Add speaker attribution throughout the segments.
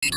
Speaker 1: Hello,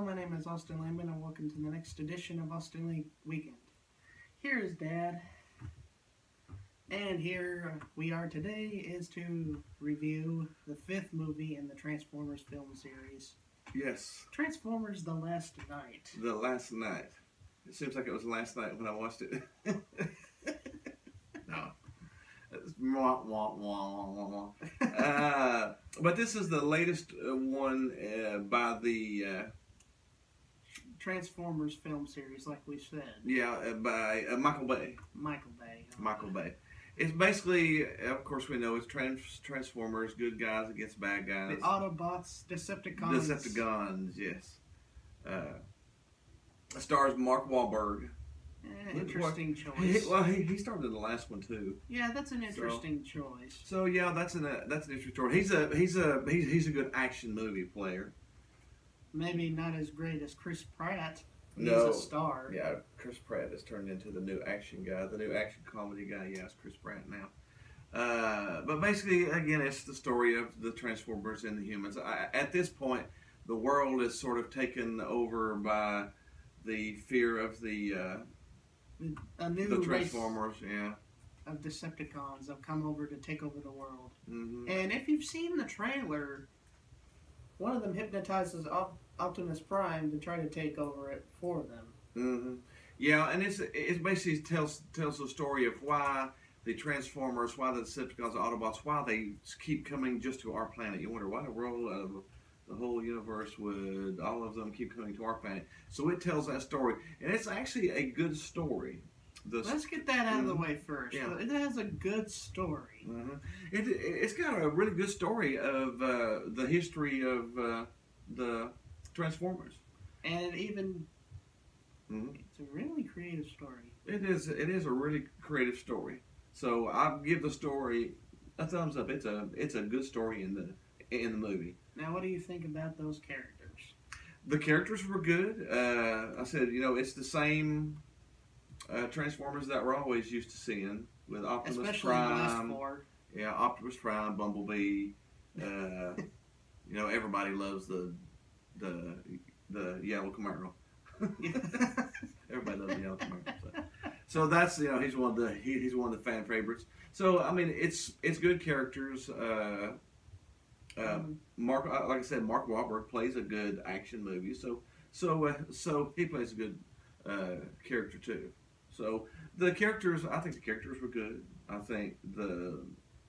Speaker 1: my name is Austin Lambman, and welcome to the next edition of Austin League Weekend. Here is Dad, and here we are today is to review the 5th movie in the Transformers film series.
Speaker 2: Yes.
Speaker 1: Transformers: The Last Knight.
Speaker 2: The Last Knight. It seems like it was last night when I watched it. No. It's wah, wah, wah, wah, wah. But this is the latest one by the
Speaker 1: Transformers film series, like we said.
Speaker 2: Yeah, by Michael Bay.
Speaker 1: Michael Bay.
Speaker 2: Michael Bay. It's basically, of course we know, it's Transformers, good guys against bad guys.
Speaker 1: The Autobots, Decepticons.
Speaker 2: Decepticons, yes. Stars Mark Wahlberg.
Speaker 1: Interesting choice.
Speaker 2: He started in the last one too.
Speaker 1: Yeah, that's an interesting choice.
Speaker 2: So yeah, that's an interesting story. He's a good action movie player.
Speaker 1: Maybe not as great as Chris Pratt. He's
Speaker 2: No.
Speaker 1: a star.
Speaker 2: Yeah, Chris Pratt has turned into the new action guy, the new action comedy guy. Yeah, it's Chris Pratt now. But basically, again, it's the story of the Transformers and the humans. At this point, the world is sort of taken over by the fear of the Transformers. Yeah.
Speaker 1: Of Decepticons have come over to take over the world.
Speaker 2: Mm-hmm.
Speaker 1: And if you've seen the trailer, one of them hypnotizes Optimus Prime to try to take over it for them.
Speaker 2: Mm-hmm. Yeah, and it basically tells the story of why the Transformers, why the Decepticons, the Autobots, why they keep coming just to our planet. You wonder why the world of the whole universe would all of them keep coming to our planet. So it tells that story, and it's actually a good story.
Speaker 1: Let's get that out of the way first. Yeah. It has a good story.
Speaker 2: Mm-hmm. It's got a really good story of the history of the Transformers.
Speaker 1: And it's a really creative story.
Speaker 2: It is a really creative story. So I'll give the story a thumbs up. It's a good story in the movie.
Speaker 1: Now, what do you think about those characters?
Speaker 2: The characters were good. I said, it's the same Transformers that we're always used to seeing with Optimus
Speaker 1: Especially
Speaker 2: Prime.
Speaker 1: Four.
Speaker 2: Yeah, Optimus Prime, Bumblebee. Everybody loves the yellow Camaro. Everybody loves the yellow Camaro. So that's he's one of the fan favorites. So I mean it's good characters. Mark, like I said, Mark Wahlberg plays a good action movie. So he plays a good character too. So I think the characters were good. I think the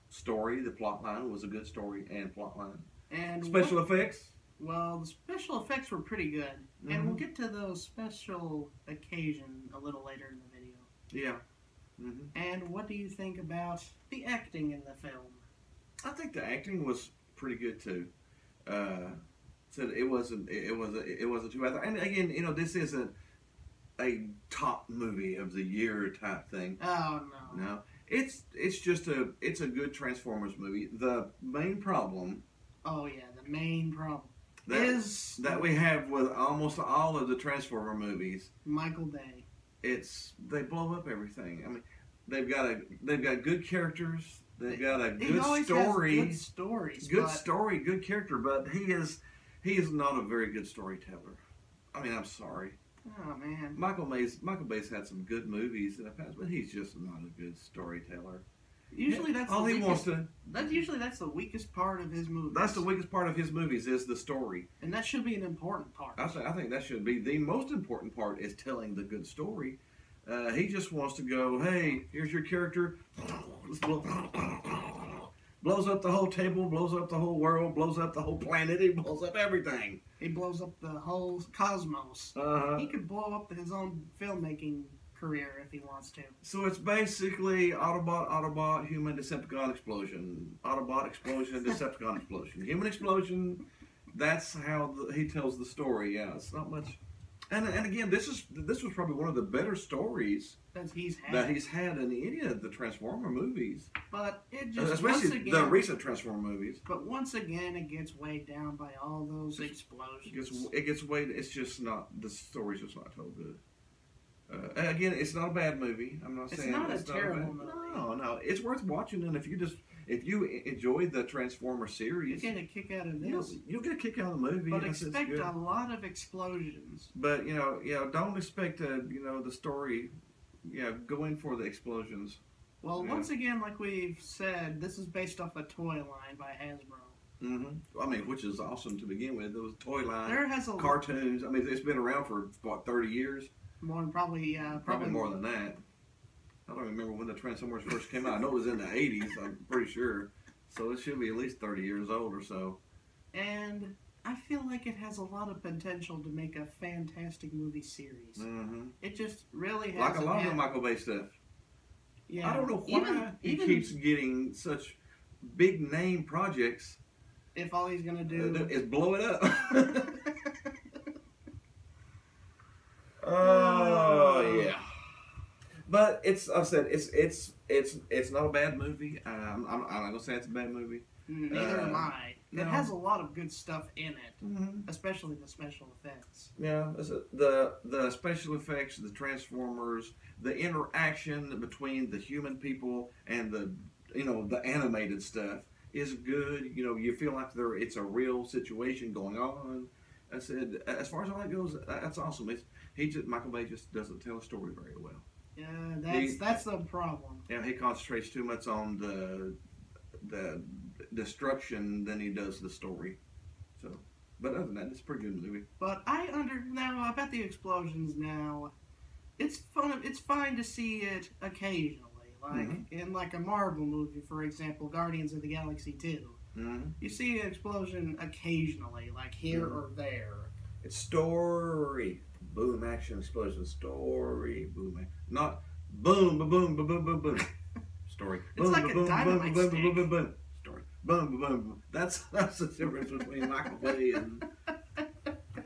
Speaker 2: story, the plot line was a good story and plot line.
Speaker 1: And
Speaker 2: special effects?
Speaker 1: Well, the special effects were pretty good. Mm-hmm. And we'll get to those special occasion a little later in the video.
Speaker 2: Yeah. Mm-hmm.
Speaker 1: And what do you think about the acting in the film?
Speaker 2: I think the acting was pretty good too. So it wasn't too bad. And again, this isn't a top movie of the year type thing.
Speaker 1: Oh no.
Speaker 2: No. It's just a good Transformers movie. The main problem.
Speaker 1: Oh yeah, the main problem
Speaker 2: is that we have with almost all of the Transformer movies.
Speaker 1: Michael Bay.
Speaker 2: They blow up everything. I mean, they've got good characters. They've got a good story.
Speaker 1: Good stories.
Speaker 2: Good story, good character, but he is not a very good storyteller. I mean, I'm sorry.
Speaker 1: Oh man.
Speaker 2: Michael Bay's had some good movies in the past, but he's just not a good storyteller.
Speaker 1: Usually that's
Speaker 2: all he wants to.
Speaker 1: That's the weakest part of his movies.
Speaker 2: That's the weakest part of his movies is the story,
Speaker 1: and that should be an important part.
Speaker 2: I think that should be the most important part is telling the good story. He just wants to go, hey, here's your character, blows up the whole table, blows up the whole world, blows up the whole planet. He blows up everything.
Speaker 1: He blows up the whole cosmos.
Speaker 2: Uh-huh.
Speaker 1: He could blow up his own filmmaking career if he wants to.
Speaker 2: So it's basically Autobot, human, Decepticon explosion. Autobot explosion, Decepticon explosion. Human explosion, that's how he tells the story. Yeah, it's not much. And again, this was probably one of the better stories
Speaker 1: that he's
Speaker 2: had in any of the Transformer movies.
Speaker 1: But it just
Speaker 2: especially the recent Transformer movies.
Speaker 1: But once again, it gets weighed down by all those explosions.
Speaker 2: It gets weighed. It's just not, the story's just not told good. Again, it's not a bad movie. I'm not
Speaker 1: It's
Speaker 2: saying
Speaker 1: not a
Speaker 2: it's not
Speaker 1: terrible
Speaker 2: bad.
Speaker 1: movie.
Speaker 2: No, it's worth watching. And if you enjoyed the Transformers
Speaker 1: You
Speaker 2: series,
Speaker 1: get a kick out of this,
Speaker 2: you'll get a kick out of the movie.
Speaker 1: but
Speaker 2: Yes, it's
Speaker 1: expect
Speaker 2: good.
Speaker 1: a lot of explosions.
Speaker 2: But don't expect the story. Yeah, go in for the explosions.
Speaker 1: Well,
Speaker 2: Yeah.
Speaker 1: once again, like we've said, this is based off a toy line by Hasbro.
Speaker 2: I mean, which is awesome to begin with. There was a toy line,
Speaker 1: There has a
Speaker 2: cartoons. I mean, it's been around for what, 30 years?
Speaker 1: more than probably
Speaker 2: Probably more than that. I don't remember when the Transformers first came out. I know it was in the 80s. I'm pretty sure. So it should be at least 30 years old or so.
Speaker 1: And I feel like it has a lot of potential to make a fantastic movie series. It just really has.
Speaker 2: Like a lot of the Michael Bay stuff.
Speaker 1: Yeah.
Speaker 2: I don't know why he keeps getting such big name projects.
Speaker 1: If all he's gonna do
Speaker 2: Is blow it up. Oh yeah. But I said it's not a bad movie. I'm not gonna say it's a bad movie.
Speaker 1: Neither am I.
Speaker 2: no.
Speaker 1: It has a lot of good stuff in it, especially the special effects.
Speaker 2: Yeah, the special effects, the Transformers, the interaction between the human people and the animated stuff is good. You feel like it's a real situation going on. I said, as far as all that goes, that's awesome. Michael Bay just doesn't tell a story very well.
Speaker 1: Yeah, that's the problem.
Speaker 2: Yeah, he concentrates too much on the destruction than he does the story. So, but other than that, it's a pretty good movie.
Speaker 1: But now about the explosions. Now, it's fun. It's fine to see it occasionally, like in like a Marvel movie, for example, Guardians of the Galaxy 2. You see an explosion occasionally, like here or there.
Speaker 2: It's story, boom, action, explosion, story, boom, not boom, boom, boom, boom, boom, boom, boom. Story.
Speaker 1: It's
Speaker 2: Boom,
Speaker 1: like
Speaker 2: boom,
Speaker 1: a
Speaker 2: boom,
Speaker 1: dynamite
Speaker 2: boom,
Speaker 1: stick.
Speaker 2: boom, boom, boom. Story. Boom, boom, boom, boom. That's the difference between Michael Bay and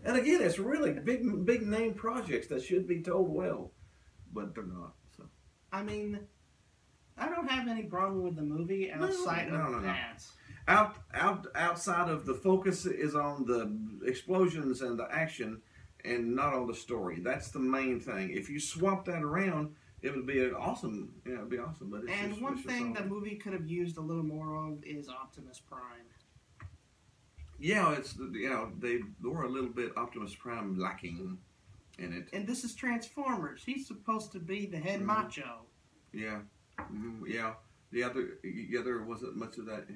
Speaker 2: again, it's really big name projects that should be told well, but they're not. So
Speaker 1: I mean, I don't have any problem with the movie outside of that.
Speaker 2: Outside of the focus is on the explosions and the action, and not on the story. That's the main thing. If you swap that around, it would be awesome. Yeah, it'd be awesome. But
Speaker 1: One thing the movie could have used a little more of is Optimus Prime.
Speaker 2: Yeah, they were a little bit Optimus Prime lacking in it.
Speaker 1: And this is Transformers. He's supposed to be the head macho.
Speaker 2: Yeah, yeah. There wasn't much of that.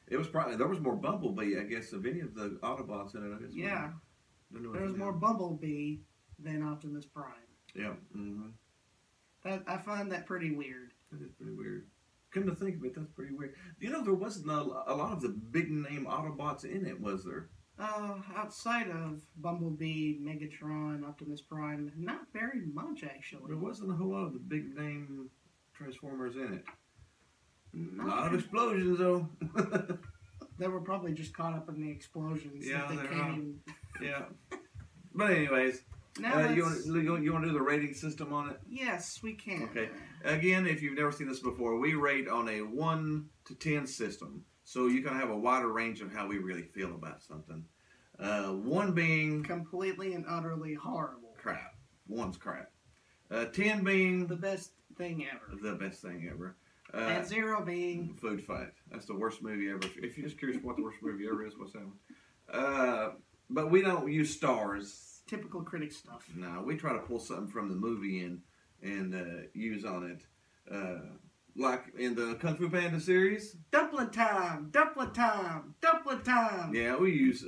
Speaker 2: It was probably there was more Bumblebee, I guess, of any of the Autobots in it. I guess.
Speaker 1: Yeah, there was more Bumblebee than Optimus Prime.
Speaker 2: Yeah.
Speaker 1: I find that pretty weird.
Speaker 2: That is pretty weird. Come to think of it, that's pretty weird. There wasn't a lot of the big name Autobots in it, was there?
Speaker 1: Outside of Bumblebee, Megatron, Optimus Prime, not very much actually.
Speaker 2: There wasn't a whole lot of the big name Transformers in it.
Speaker 1: Not
Speaker 2: a lot of explosions, though.
Speaker 1: They were probably just caught up in the explosions.
Speaker 2: Yeah,
Speaker 1: that they can't even...
Speaker 2: Yeah. But anyways,
Speaker 1: now
Speaker 2: you want to do the rating system on it?
Speaker 1: Yes, we can.
Speaker 2: Okay. Again, if you've never seen this before, we rate on a 1 to 10 system. So you can have a wider range of how we really feel about something. 1 being...
Speaker 1: completely and utterly horrible.
Speaker 2: Crap. 1's crap. 10 being...
Speaker 1: the best thing ever.
Speaker 2: The best thing ever.
Speaker 1: And 0 being...
Speaker 2: Food Fight. That's the worst movie ever. If you're just curious what the worst movie ever is, what's that one? But we don't use stars.
Speaker 1: Typical critic stuff.
Speaker 2: No, we try to pull something from the movie and use on it. Like in the Kung Fu Panda series.
Speaker 1: Dumpling time! Dumpling time! Dumpling time!
Speaker 2: Yeah, we use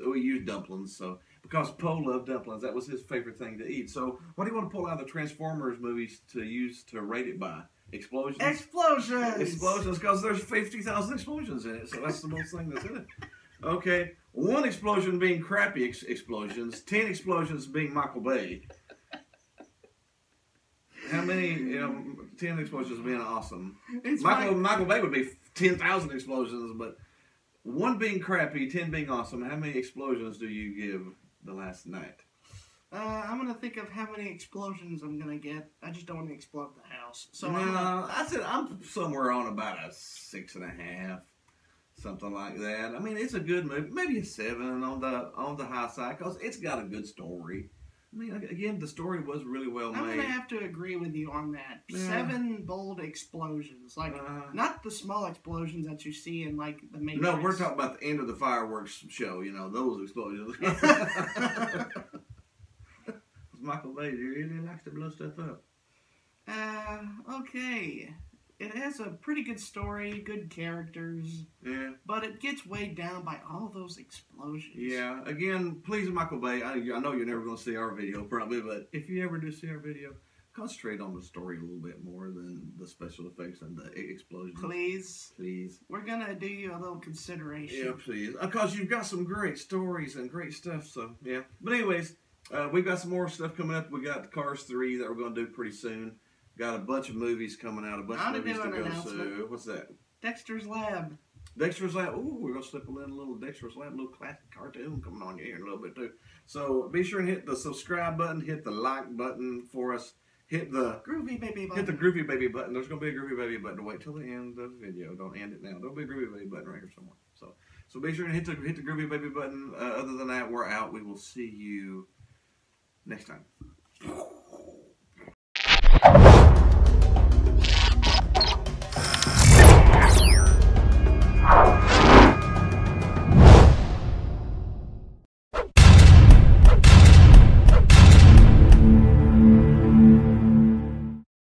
Speaker 2: dumplings. So because Poe loved dumplings, that was his favorite thing to eat. So what do you want to pull out of the Transformers movies to use to rate it by? Explosions?
Speaker 1: Explosions!
Speaker 2: Explosions, because there's 50,000 explosions in it, so that's the most thing that's in it. Okay, 1 explosion being crappy explosions, 10 explosions being Michael Bay. How many, 10 explosions being awesome. Michael Bay would be 10,000 explosions, but 1 being crappy, 10 being awesome. How many explosions do you give The Last Night?
Speaker 1: I'm going to think of how many explosions I'm going to get. I just don't want to explode the house. So
Speaker 2: I said I'm somewhere on about a 6.5, something like that. I mean, it's a good movie. Maybe a 7 on the high side because it's got a good story. I mean, again, the story was really well
Speaker 1: I'm
Speaker 2: made.
Speaker 1: gonna have to agree with you on that.
Speaker 2: Yeah.
Speaker 1: 7 bold explosions, like not the small explosions that you see in like the Matrix.
Speaker 2: No, we're talking about the end of the fireworks show. You know, those explosions. Michael Bay really likes to blow stuff up.
Speaker 1: Okay. It has a pretty good story, good characters.
Speaker 2: Yeah.
Speaker 1: But it gets weighed down by all those explosions.
Speaker 2: Yeah. Again, please, Michael Bay. I know you're never going to see our video, probably, but if you ever do see our video, concentrate on the story a little bit more than the special effects and the explosions.
Speaker 1: Please.
Speaker 2: Please.
Speaker 1: We're going to do you a little consideration.
Speaker 2: Yeah, please. Because you've got some great stories and great stuff, so, yeah. But anyways, we've got some more stuff coming up. We got Cars 3 that we're going to do pretty soon. Got a bunch of movies coming out, a bunch of movies to go to. What's that?
Speaker 1: Dexter's Lab.
Speaker 2: Dexter's Lab. Ooh, we're going to slip in a little Dexter's Lab, a little classic cartoon coming on here in a little bit too. So be sure and hit the subscribe button, hit the like button for us, hit the
Speaker 1: Groovy Baby button.
Speaker 2: Hit the Groovy Baby button. There's going to be a Groovy Baby button. Wait till the end of the video. Don't end it now. There'll be a Groovy Baby button right here somewhere. So be sure and hit the Groovy Baby button. Other than that, we're out. We will see you next time.